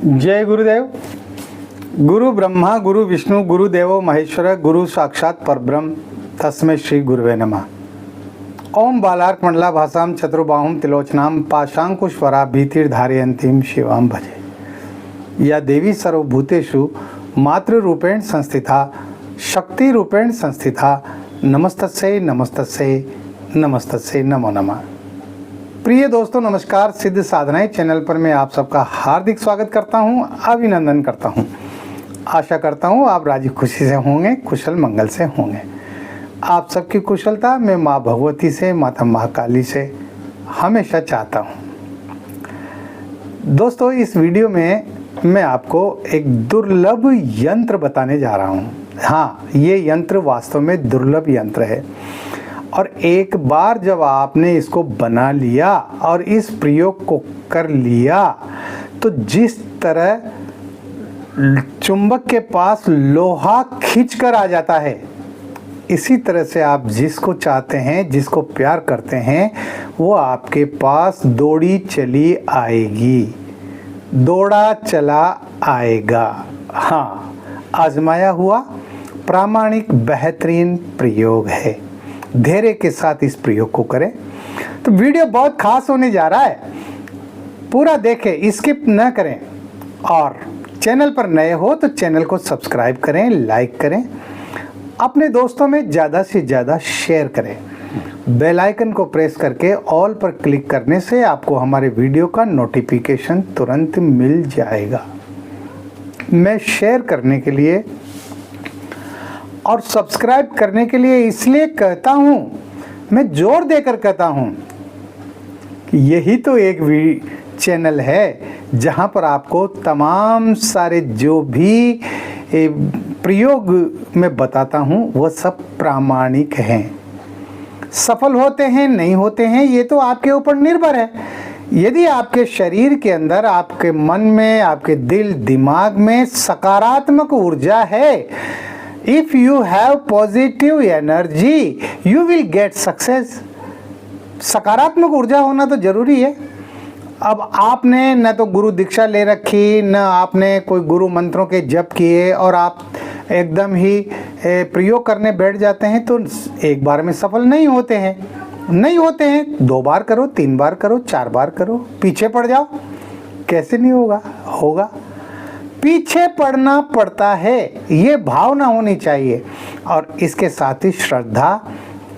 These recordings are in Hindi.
जय गुरुदेव। गुरु ब्रह्मा गुरु विष्णु गुरु देवो महेश्वर गुरु साक्षात परब्रह्म तस्मै श्री गुरुवे नमः। ओम बालार्क मंडला भाषाम चतुर्बाहुम तिलोचनाम पाशांकुशवरा भीतिर्धारयन्तीम शिवाम भजे। या देवी सर्वभूतेषु मातृरूपेण संस्थिता शक्ति रूपेण संस्थिता नमस्तस्यै नमस्तस्यै नमस्तस्यै नमो नमः। प्रिय दोस्तों नमस्कार। सिद्ध साधनाएं चैनल पर मैं आप सबका हार्दिक स्वागत करता हूं, अभिनंदन करता हूं। आशा करता हूं आप राजी खुशी से होंगे, कुशल मंगल से होंगे। आप सबकी कुशलता मैं माँ भगवती से, माता महाकाली से हमेशा चाहता हूं। दोस्तों इस वीडियो में मैं आपको एक दुर्लभ यंत्र बताने जा रहा हूं। हाँ, ये यंत्र वास्तव में दुर्लभ यंत्र है और एक बार जब आपने इसको बना लिया और इस प्रयोग को कर लिया तो जिस तरह चुंबक के पास लोहा खींच कर आ जाता है, इसी तरह से आप जिसको चाहते हैं, जिसको प्यार करते हैं, वो आपके पास दौड़ी चली आएगी, दौड़ा चला आएगा। हाँ, आजमाया हुआ प्रामाणिक बेहतरीन प्रयोग है। धैर्य के साथ इस प्रयोग को करें। तो वीडियो बहुत खास होने जा रहा है, पूरा देखें, स्किप न करें। और चैनल पर नए हो तो चैनल को सब्सक्राइब करें, लाइक करें, अपने दोस्तों में ज़्यादा से ज़्यादा शेयर करें। बेल आइकन को प्रेस करके ऑल पर क्लिक करने से आपको हमारे वीडियो का नोटिफिकेशन तुरंत मिल जाएगा। मैं शेयर करने के लिए और सब्सक्राइब करने के लिए इसलिए कहता हूँ, मैं जोर देकर कहता हूँ कि यही तो एक चैनल है जहाँ पर आपको तमाम सारे जो भी प्रयोग मैं बताता हूँ वो सब प्रामाणिक हैं। सफल होते हैं नहीं होते हैं ये तो आपके ऊपर निर्भर है। यदि आपके शरीर के अंदर, आपके मन में, आपके दिल दिमाग में सकारात्मक ऊर्जा है, if you have positive energy you will get success। सकारात्मक ऊर्जा होना तो जरूरी है। अब आपने न तो गुरु दीक्षा ले रखी, न आपने कोई गुरु मंत्रों के जप किए और आप एकदम ही प्रयोग करने बैठ जाते हैं तो एक बार में सफल नहीं होते हैं। 2 बार करो, 3 बार करो, 4 बार करो, पीछे पड़ जाओ, कैसे नहीं होगा। पीछे पड़ना पड़ता है, ये भावना होनी चाहिए और इसके साथ ही श्रद्धा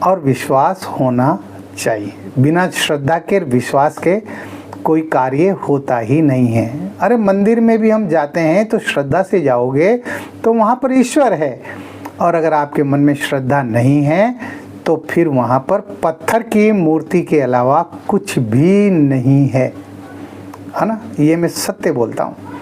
और विश्वास होना चाहिए। बिना श्रद्धा के, विश्वास के कोई कार्य होता ही नहीं है। अरे मंदिर में भी हम जाते हैं तो श्रद्धा से जाओगे तो वहाँ पर ईश्वर है, और अगर आपके मन में श्रद्धा नहीं है तो फिर वहाँ पर पत्थर की मूर्ति के अलावा कुछ भी नहीं है ना। ये मैं सत्य बोलता हूँ।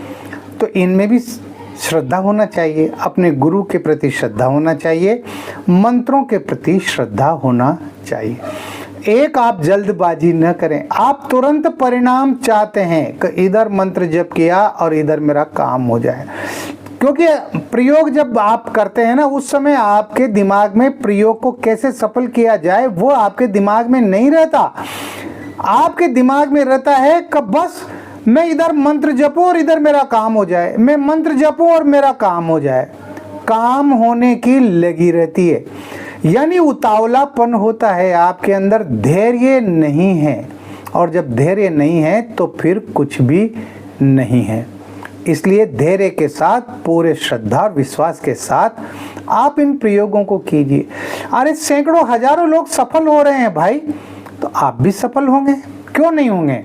तो इनमें भी श्रद्धा होना चाहिए, अपने गुरु के प्रति श्रद्धा होना चाहिए, मंत्रों के प्रति श्रद्धा होना चाहिए। एक आप जल्दबाजी न करें। आप तुरंत परिणाम चाहते हैं कि इधर मंत्र जप किया और इधर मेरा काम हो जाए, क्योंकि प्रयोग जब आप करते हैं ना उस समय आपके दिमाग में प्रयोग को कैसे सफल किया जाए वो आपके दिमाग में नहीं रहता। आपके दिमाग में रहता है कि बस मैं इधर मंत्र जपूं और इधर मेरा काम हो जाए, मैं मंत्र जपूं और मेरा काम हो जाए। काम होने की लगी रहती है, यानी उतावलापन होता है आपके अंदर, धैर्य नहीं है। और जब धैर्य नहीं है तो फिर कुछ भी नहीं है। इसलिए धैर्य के साथ, पूरे श्रद्धा और विश्वास के साथ आप इन प्रयोगों को कीजिए। अरे सैकड़ों हजारों लोग सफल हो रहे हैं भाई, तो आप भी सफल होंगे, क्यों नहीं होंगे,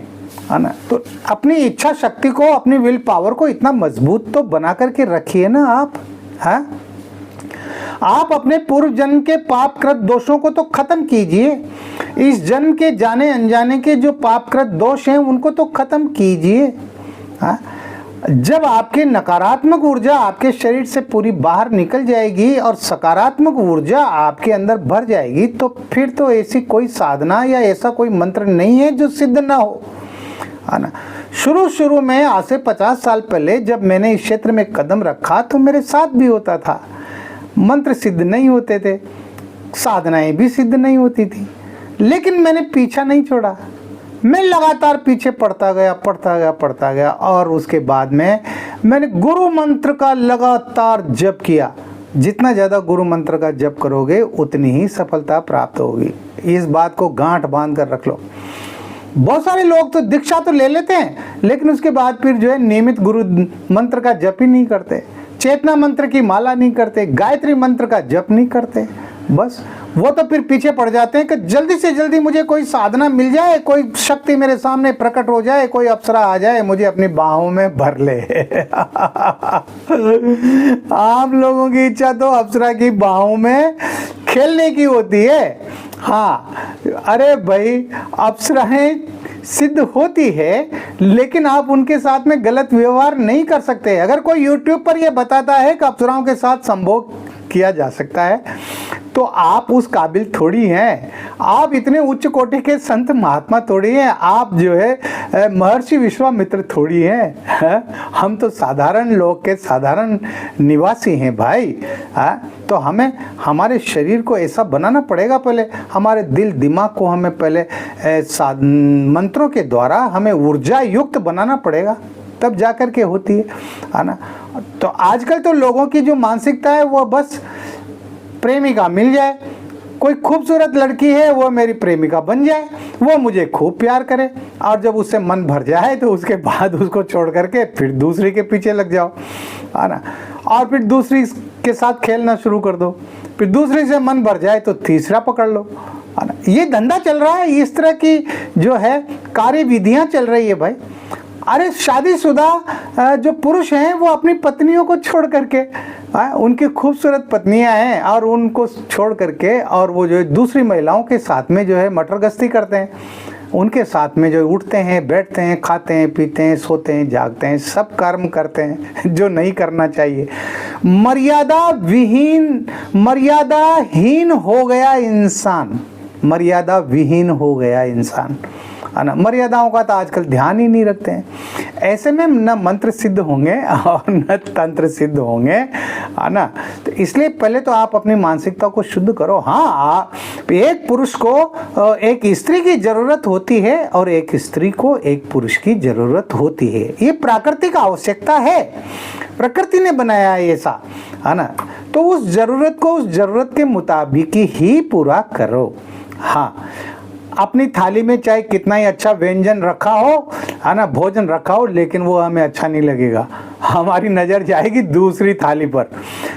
है ना। तो अपनी इच्छा शक्ति को, अपनी विल पावर को इतना मजबूत तो बना करके रखिए ना आप। हाँ, आप अपने पूर्व जन्म के पापकृत दोषों को तो खत्म कीजिए। इस जन्म के जाने अनजाने के जो पापकृत दोष हैं उनको तो खत्म कीजिए। हाँ, जब आपकी नकारात्मक ऊर्जा आपके शरीर से पूरी बाहर निकल जाएगी और सकारात्मक ऊर्जा आपके अंदर भर जाएगी तो फिर तो ऐसी कोई साधना या ऐसा कोई मंत्र नहीं है जो सिद्ध ना हो, है ना। शुरू में आज से 50 साल पहले जब मैंने इस क्षेत्र में कदम रखा तो मेरे साथ भी होता था। मंत्र सिद्ध नहीं होते थे, साधनाएं भी सिद्ध नहीं होती थी, लेकिन मैंने पीछा नहीं छोड़ा। मैं लगातार पीछे पढ़ता गया और उसके बाद में मैंने गुरु मंत्र का लगातार जप किया। जितना ज़्यादा गुरु मंत्र का जप करोगे उतनी ही सफलता प्राप्त होगी। इस बात को गांठ बांध कर रख लो। बहुत सारे लोग तो दीक्षा तो ले लेते हैं, लेकिन उसके बाद फिर जो है नियमित गुरु मंत्र का जप ही नहीं करते, चेतना मंत्र की माला नहीं करते, गायत्री मंत्र का जप नहीं करते। बस वो तो फिर पीछे पड़ जाते हैं कि जल्दी से जल्दी मुझे कोई साधना मिल जाए, कोई शक्ति मेरे सामने प्रकट हो जाए, कोई अप्सरा आ जाए, मुझे अपनी बाहों में भर ले। आप लोगों की इच्छा तो अप्सरा की बाहों में खेलने की होती है। हाँ, अरे भाई, अप्सराएं सिद्ध होती है, लेकिन आप उनके साथ में गलत व्यवहार नहीं कर सकते। अगर कोई यूट्यूब पर यह बताता है कि अप्सराओं के साथ संभोग किया जा सकता है, तो आप उस काबिल थोड़ी हैं। आप इतने उच्च कोटि के संत महात्मा थोड़ी हैं। आप जो है महर्षि विश्वामित्र थोड़ी हैं। हम तो साधारण लोग के साधारण निवासी हैं भाई। तो हमें हमारे शरीर को ऐसा बनाना पड़ेगा, पहले हमारे दिल दिमाग को हमें पहले मंत्रों के द्वारा हमें ऊर्जा युक्त बनाना पड़ेगा, तब जा कर के होती है ना। तो आजकल तो लोगों की जो मानसिकता है वो बस प्रेमिका मिल जाए, कोई खूबसूरत लड़की है वो मेरी प्रेमिका बन जाए, वो मुझे खूब प्यार करे, और जब उससे मन भर जाए तो उसके बाद उसको छोड़ करके फिर दूसरी के पीछे लग जाओ, है ना। और फिर दूसरी के साथ खेलना शुरू कर दो, फिर दूसरी से मन भर जाए तो तीसरा पकड़ लो, है ना। ये धंधा चल रहा है, इस तरह की जो है कार्य विधियाँ चल रही है भाई। अरे शादीशुदा जो पुरुष हैं वो अपनी पत्नियों को छोड़ करके, उनकी खूबसूरत पत्नियां हैं और उनको छोड़ करके और वो जो है दूसरी महिलाओं के साथ में जो है मटर गश्ती करते हैं, उनके साथ में जो उठते हैं, बैठते हैं, खाते हैं, पीते हैं, सोते हैं, जागते हैं, सब कर्म करते हैं जो नहीं करना चाहिए। मर्यादाहीन हो गया इंसान, मर्यादा विहीन हो गया इंसान, है ना। मर्यादाओं का तो आजकल ध्यान ही नहीं रखते हैं। ऐसे में न मंत्र सिद्ध होंगे और न तंत्र सिद्ध होंगे, है ना। तो इसलिए पहले तो आप अपनी मानसिकता को शुद्ध करो। हाँ, एक पुरुष को एक स्त्री की जरूरत होती है और एक स्त्री को एक पुरुष की जरूरत होती है। ये प्राकृतिक आवश्यकता है, प्रकृति ने बनाया है ऐसा, है ना। तो उस जरूरत को उस जरूरत के मुताबिक ही पूरा करो। हाँ, अपनी थाली में चाहे कितना ही अच्छा व्यंजन रखा हो, है ना, भोजन रखा हो, लेकिन वो हमें अच्छा नहीं लगेगा। हमारी नज़र जाएगी दूसरी थाली पर,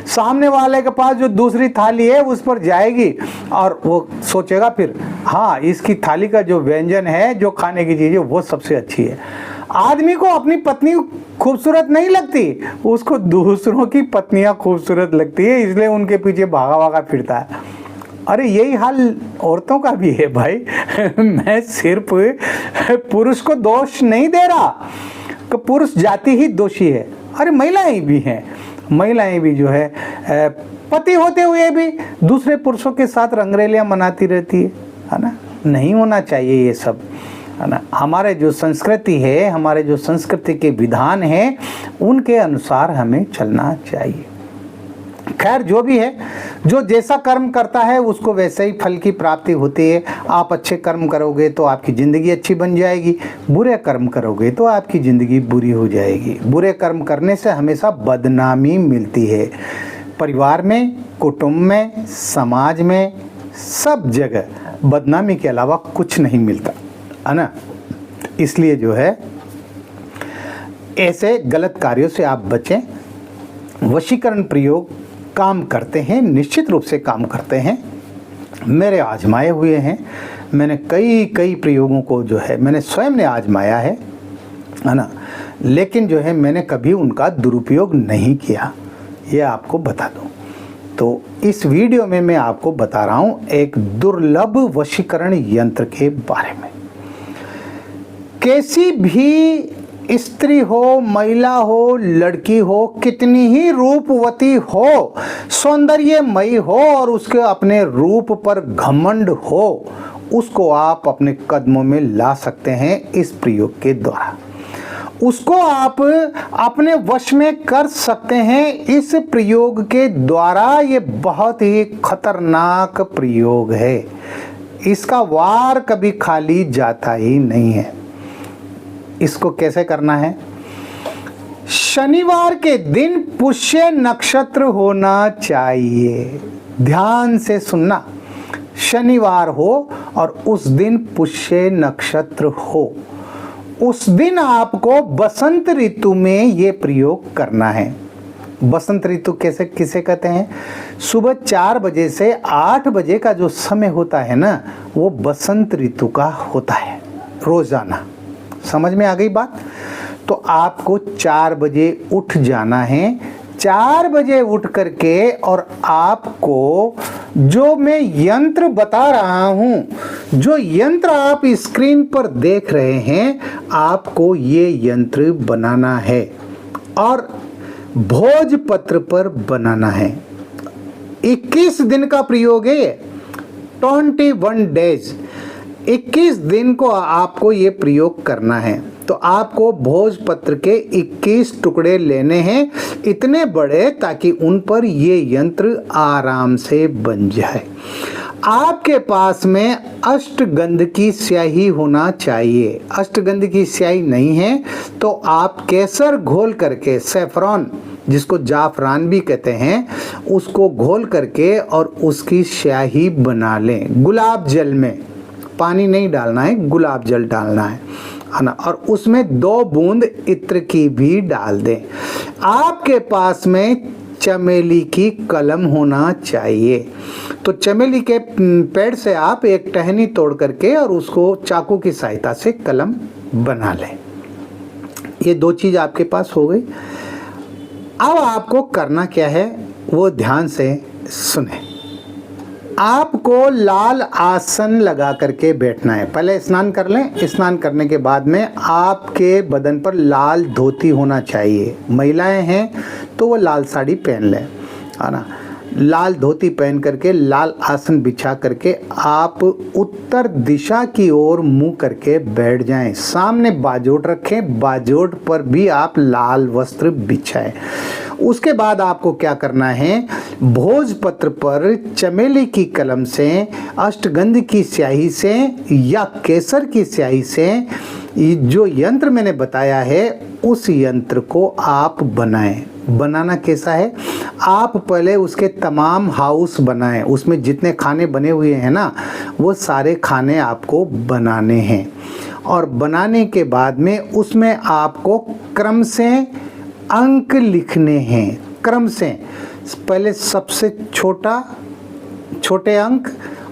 सामने वाले के पास जो दूसरी थाली है उस पर जाएगी और वो सोचेगा फिर, हाँ, इसकी थाली का जो व्यंजन है, जो खाने की चीज़ है, वो सबसे अच्छी है। आदमी को अपनी पत्नी खूबसूरत नहीं लगती, उसको दूसरों की पत्नियां खूबसूरत लगती है, इसलिए उनके पीछे भागा भागा फिरता है। अरे यही हाल औरतों का भी है भाई। मैं सिर्फ पुरुष को दोष नहीं दे रहा कि पुरुष जाति ही दोषी है। अरे महिलाएं भी हैं, महिलाएं भी जो है पति होते हुए भी दूसरे पुरुषों के साथ रंगरेलियां मनाती रहती है ना। नहीं होना चाहिए ये सब, है ना। हमारे जो संस्कृति है, हमारे जो संस्कृति के विधान हैं, उनके अनुसार हमें चलना चाहिए। खैर, जो भी है, जो जैसा कर्म करता है उसको वैसे ही फल की प्राप्ति होती है। आप अच्छे कर्म करोगे तो आपकी ज़िंदगी अच्छी बन जाएगी, बुरे कर्म करोगे तो आपकी ज़िंदगी बुरी हो जाएगी। बुरे कर्म करने से हमेशा बदनामी मिलती है, परिवार में, कुटुंब में, समाज में, सब जगह बदनामी के अलावा कुछ नहीं मिलता, है ना। इसलिए जो है ऐसे गलत कार्यों से आप बचें। वशीकरण प्रयोग काम करते हैं, निश्चित रूप से काम करते हैं। मेरे आजमाए हुए हैं, मैंने कई प्रयोगों को जो है मैंने स्वयं ने आजमाया है ना। लेकिन जो है मैंने कभी उनका दुरुपयोग नहीं किया, ये आपको बता दूं। तो इस वीडियो में मैं आपको बता रहा हूं एक दुर्लभ वशीकरण यंत्र के बारे में। कैसी भी स्त्री हो, महिला हो, लड़की हो, कितनी ही रूपवती हो, सौंदर्यमयी हो और उसके अपने रूप पर घमंड हो, उसको आप अपने कदमों में ला सकते हैं इस प्रयोग के द्वारा। उसको आप अपने वश में कर सकते हैं इस प्रयोग के द्वारा। ये बहुत ही खतरनाक प्रयोग है। इसका वार कभी खाली जाता ही नहीं है। इसको कैसे करना है? शनिवार के दिन पुष्य नक्षत्र होना चाहिए। ध्यान से सुनना, शनिवार हो और उस दिन पुष्य नक्षत्र हो, उस दिन आपको बसंत ऋतु में ये प्रयोग करना है। बसंत ऋतु कैसे किसे कहते हैं? सुबह 4 बजे से 8 बजे का जो समय होता है ना, वो बसंत ऋतु का होता है रोजाना। समझ में आ गई बात? तो आपको 4 बजे उठ जाना है। 4 बजे उठ करके और आपको जो मैं यंत्र बता रहा हूं, जो यंत्र आप स्क्रीन पर देख रहे हैं, आपको ये यंत्र बनाना है और भोजपत्र पर बनाना है। 21 दिन का प्रयोग है ये, 21 डेज, 21 दिन को आपको ये प्रयोग करना है। तो आपको भोजपत्र के 21 टुकड़े लेने हैं, इतने बड़े ताकि उन पर ये यंत्र आराम से बन जाए। आपके पास में अष्टगंध की स्याही होना चाहिए। अष्टगंध की स्याही नहीं है तो आप केसर घोल करके, सैफरॉन जिसको जाफरान भी कहते हैं, उसको घोल करके और उसकी स्याही बना लें। गुलाब जल में, पानी नहीं डालना है, गुलाब जल डालना है ना, और उसमें 2 बूंद इत्र की भी डाल दें। आपके पास में चमेली की कलम होना चाहिए। तो चमेली के पेड़ से आप एक टहनी तोड़ करके और उसको चाकू की सहायता से कलम बना लें। ये 2 चीज़ आपके पास हो गई। अब आपको करना क्या है वो ध्यान से सुने। आपको लाल आसन लगा करके बैठना है। पहले स्नान कर लें। स्नान करने के बाद में आपके बदन पर लाल धोती होना चाहिए। महिलाएं हैं तो वो लाल साड़ी पहन लें, है ना। लाल धोती पहन करके लाल आसन बिछा करके आप उत्तर दिशा की ओर मुंह करके बैठ जाएं। सामने बाजोट रखें, बाजोट पर भी आप लाल वस्त्र बिछाएं। उसके बाद आपको क्या करना है, भोजपत्र पर चमेली की कलम से, अष्टगंध की स्याही से या केसर की स्याही से जो यंत्र मैंने बताया है उस यंत्र को आप बनाएं। बनाना कैसा है, आप पहले उसके तमाम हाउस बनाएं। उसमें जितने खाने बने हुए हैं ना, वो सारे खाने आपको बनाने हैं। और बनाने के बाद में उसमें आपको क्रम से अंक लिखने हैं। क्रम से पहले सबसे छोटे अंक,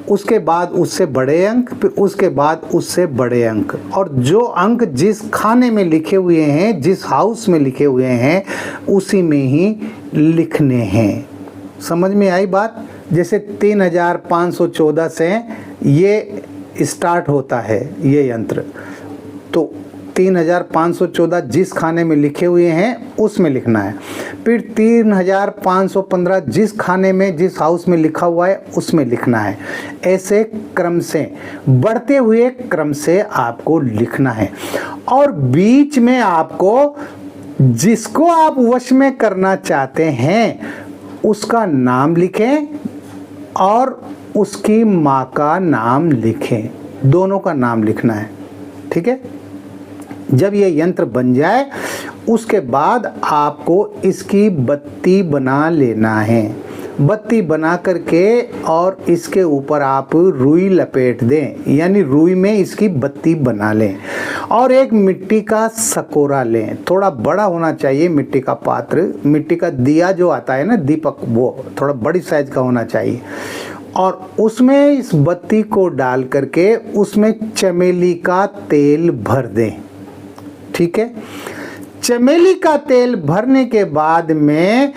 उसके बाद उससे बड़े अंक, फिर उसके बाद उससे बड़े अंक, और जो अंक जिस खाने में लिखे हुए हैं, जिस हाउस में लिखे हुए हैं, उसी में ही लिखने हैं। समझ में आई बात? जैसे 3514 से ये स्टार्ट होता है ये यंत्र, तो 3514 जिस खाने में लिखे हुए हैं उसमें लिखना है। फिर 3515 जिस खाने में, जिस हाउस में लिखा हुआ है उसमें लिखना है। ऐसे क्रम से, बढ़ते हुए क्रम से आपको लिखना है। और बीच में आपको जिसको आप वश में करना चाहते हैं उसका नाम लिखें और उसकी माँ का नाम लिखें। दोनों का नाम लिखना है, ठीक है। जब ये यंत्र बन जाए उसके बाद आपको इसकी बत्ती बना लेना है। बत्ती बना करके और इसके ऊपर आप रुई लपेट दें, यानी रुई में इसकी बत्ती बना लें। और एक मिट्टी का सकोरा लें, थोड़ा बड़ा होना चाहिए मिट्टी का पात्र। मिट्टी का दिया जो आता है ना, दीपक, वो थोड़ा बड़ी साइज का होना चाहिए। और उसमें इस बत्ती को डाल करके उसमें चमेली का तेल भर दें, ठीक है। चमेली का तेल भरने के बाद में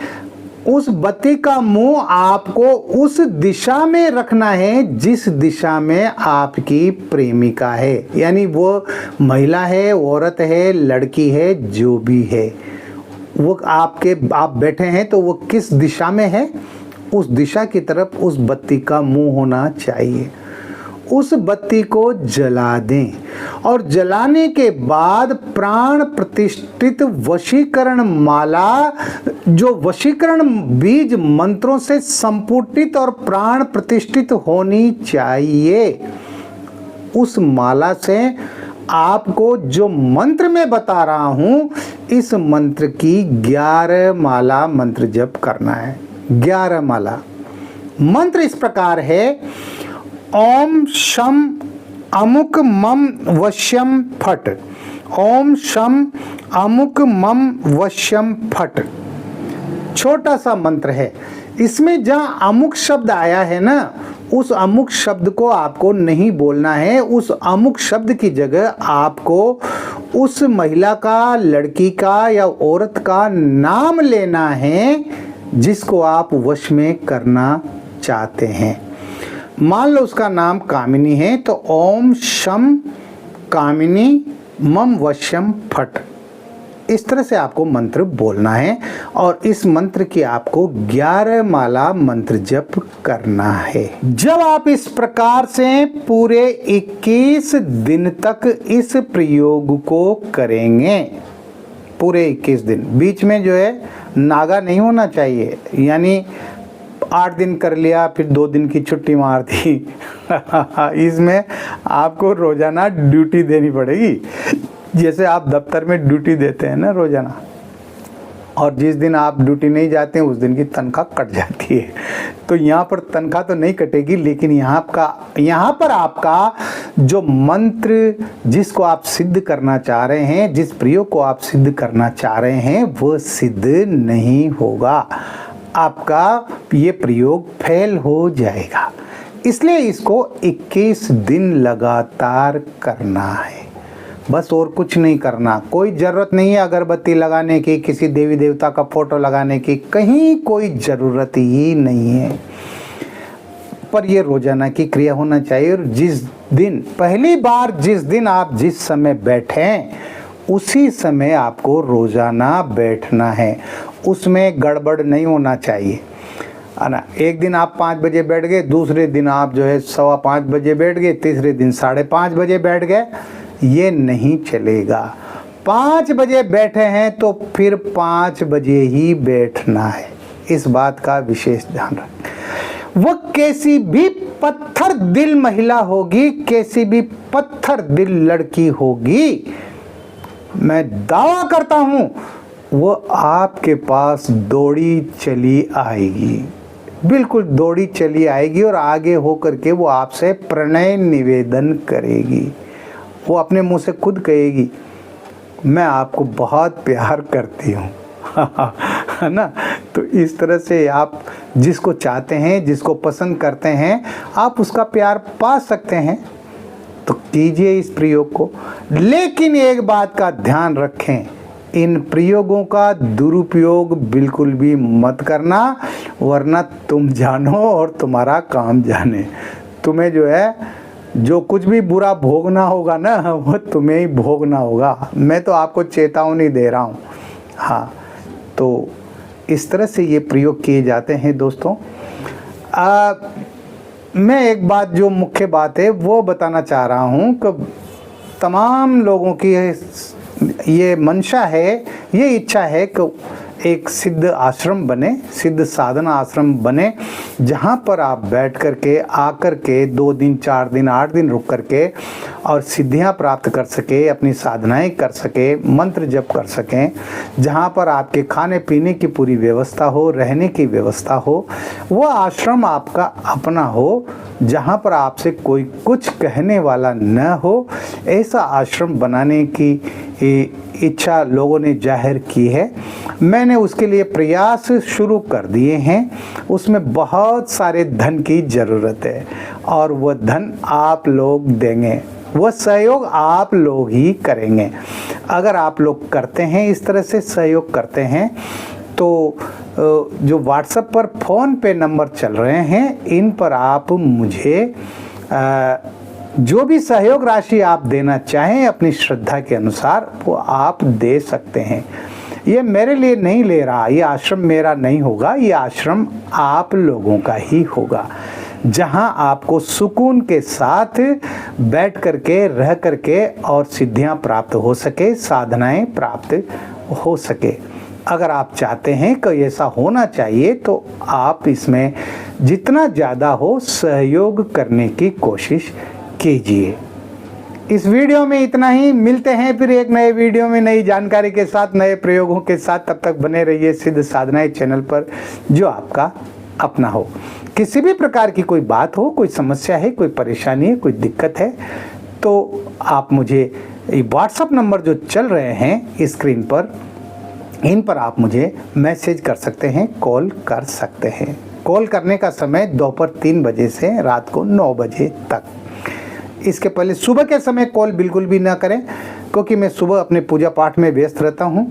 उस बत्ती का मुंह आपको उस दिशा में रखना है जिस दिशा में आपकी प्रेमिका है, यानी वो महिला है, औरत है, लड़की है, जो भी है, वो आप बैठे हैं तो वो किस दिशा में है, उस दिशा की तरफ उस बत्ती का मुंह होना चाहिए। उस बत्ती को जला दें और जलाने के बाद प्राण प्रतिष्ठित वशीकरण माला, जो वशीकरण बीज मंत्रों से संपुटित और प्राण प्रतिष्ठित होनी चाहिए, उस माला से आपको जो मंत्र मैं बता रहा हूं, इस मंत्र की 11 माला मंत्र जप करना है। 11 माला मंत्र इस प्रकार है, ओम शम अमुक मम वश्यम फट। ओम शम अमुक मम वश्यम फट। छोटा सा मंत्र है। इसमें जहाँ अमुक शब्द आया है ना, उस अमुक शब्द को आपको नहीं बोलना है। उस अमुक शब्द की जगह आपको उस महिला का, लड़की का या औरत का नाम लेना है जिसको आप वश में करना चाहते हैं। मान लो उसका नाम कामिनी है, तो ओम शम कामिनी मम वश्यम फट, इस तरह से आपको मंत्र बोलना है और इस मंत्र की आपको 11 माला मंत्र जप करना है। जब आप इस प्रकार से पूरे 21 दिन तक इस प्रयोग को करेंगे, पूरे 21 दिन, बीच में जो है नागा नहीं होना चाहिए, यानी 8 दिन कर लिया फिर 2 दिन की छुट्टी मार दी इसमें आपको रोजाना ड्यूटी देनी पड़ेगी। जैसे आप दफ्तर में ड्यूटी देते हैं ना रोजाना, और जिस दिन आप ड्यूटी नहीं जाते हैं उस दिन की तनख्वाह कट जाती है। तो यहाँ पर तनख्वाह तो नहीं कटेगी, लेकिन यहाँ पर आपका जो मंत्र जिसको आप सिद्ध करना चाह रहे हैं, जिस प्रयोग को आप सिद्ध करना चाह रहे हैं, वो सिद्ध नहीं होगा। आपका ये प्रयोग फेल हो जाएगा। इसलिए इसको 21 दिन लगातार करना है, बस और कुछ नहीं करना। कोई ज़रूरत नहीं है अगरबत्ती लगाने की, किसी देवी देवता का फोटो लगाने की, कहीं कोई ज़रूरत ही नहीं है। पर ये रोजाना की क्रिया होना चाहिए। और जिस दिन, पहली बार जिस दिन आप जिस समय बैठें, उसी समय आपको रोजाना बैठना है। उसमें गड़बड़ नहीं होना चाहिए, है ना। एक दिन आप 5 बजे बैठ गए, दूसरे दिन आप जो है 5:15 बजे बैठ गए, तीसरे दिन 5:30 बजे बैठ गए, ये नहीं चलेगा। 5 बजे बैठे हैं तो फिर 5 बजे ही बैठना है। इस बात का विशेष ध्यान रखें। वो कैसी भी पत्थर दिल महिला होगी, कैसी भी पत्थर दिल लड़की होगी, मैं दावा करता हूं वो आपके पास दौड़ी चली आएगी, बिल्कुल दौड़ी चली आएगी और आगे होकर के वो आपसे प्रणय निवेदन करेगी। वो अपने मुंह से खुद कहेगी, मैं आपको बहुत प्यार करती हूँ है ना। तो इस तरह से आप जिसको चाहते हैं, जिसको पसंद करते हैं, आप उसका प्यार पा सकते हैं। तो कीजिए इस प्रयोग को, लेकिन एक बात का ध्यान रखें, इन प्रयोगों का दुरुपयोग बिल्कुल भी मत करना, वरना तुम जानो और तुम्हारा काम जाने। तुम्हें जो है जो कुछ भी बुरा भोगना होगा ना, वो तुम्हें ही भोगना होगा। मैं तो आपको चेतावनी दे रहा हूँ। हाँ, तो इस तरह से ये प्रयोग किए जाते हैं दोस्तों। मैं एक बात, जो मुख्य बात है वो बताना चाह रहा हूँ कि तमाम लोगों की ये मंशा है, ये इच्छा है कि एक सिद्ध आश्रम बने, सिद्ध साधना आश्रम बने, जहाँ पर आप बैठ कर के आकर के 2 दिन 4 दिन 8 दिन रुक कर के और सिद्धियाँ प्राप्त कर सके, अपनी साधनाएं कर सके, मंत्र जप कर सकें, जहाँ पर आपके खाने पीने की पूरी व्यवस्था हो, रहने की व्यवस्था हो, वो आश्रम आपका अपना हो, जहाँ पर आपसे कोई कुछ कहने वाला न हो। ऐसा आश्रम बनाने की इच्छा लोगों ने जाहिर की है। मैंने उसके लिए प्रयास शुरू कर दिए हैं। उसमें बहुत सारे धन की ज़रूरत है और वह धन आप लोग देंगे, वह सहयोग आप लोग ही करेंगे। अगर आप लोग करते हैं, इस तरह से सहयोग करते हैं, तो जो व्हाट्सएप पर फ़ोन पे नंबर चल रहे हैं, इन पर आप मुझे जो भी सहयोग राशि आप देना चाहें अपनी श्रद्धा के अनुसार, वो आप दे सकते हैं। ये मेरे लिए नहीं ले रहा, ये आश्रम मेरा नहीं होगा, ये आश्रम आप लोगों का ही होगा। जहां आपको सुकून के साथ बैठ करके रह करके और सिद्धियां प्राप्त हो सके, साधनाएं प्राप्त हो सके। अगर आप चाहते हैं कि ऐसा होना चाहिए तो आप इसमें जितना ज़्यादा हो सहयोग करने की कोशिश कीजिए। इस वीडियो में इतना ही। मिलते हैं फिर एक नए वीडियो में नई जानकारी के साथ, नए प्रयोगों के साथ। तब तक बने रहिए सिद्ध साधनाएं चैनल पर, जो आपका अपना हो। किसी भी प्रकार की कोई बात हो, कोई समस्या है, कोई परेशानी है, कोई दिक्कत है, तो आप मुझे व्हाट्सएप नंबर जो चल रहे हैं स्क्रीन पर, इन पर आप मुझे मैसेज कर सकते हैं, कॉल कर सकते हैं। कॉल करने का समय दोपहर 3 बजे से रात को 9 बजे तक। इसके पहले सुबह के समय कॉल बिल्कुल भी ना करें, क्योंकि मैं सुबह अपने पूजा पाठ में व्यस्त रहता हूं।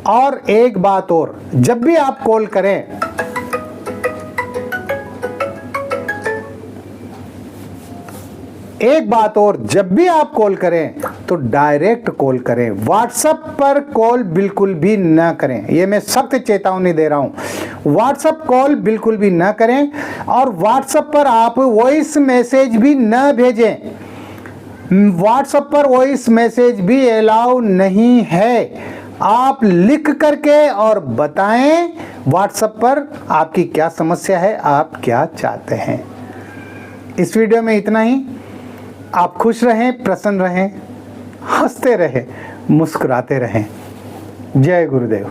और एक बात और, जब भी आप कॉल करें, जब भी आप कॉल करें तो डायरेक्ट कॉल करें। व्हाट्सएप पर कॉल बिल्कुल भी ना करें, ये मैं सख्त चेतावनी दे रहा हूं। व्हाट्सएप कॉल बिल्कुल भी ना करें, और व्हाट्सएप पर आप वॉइस मैसेज भी ना भेजें। व्हाट्सएप पर वॉइस मैसेज भी अलाउ नहीं है। आप लिख करके और बताएं व्हाट्सएप पर आपकी क्या समस्या है, आप क्या चाहते हैं। इस वीडियो में इतना ही। आप खुश रहें, प्रसन्न रहें, हंसते रहें, मुस्कुराते रहें। जय गुरुदेव।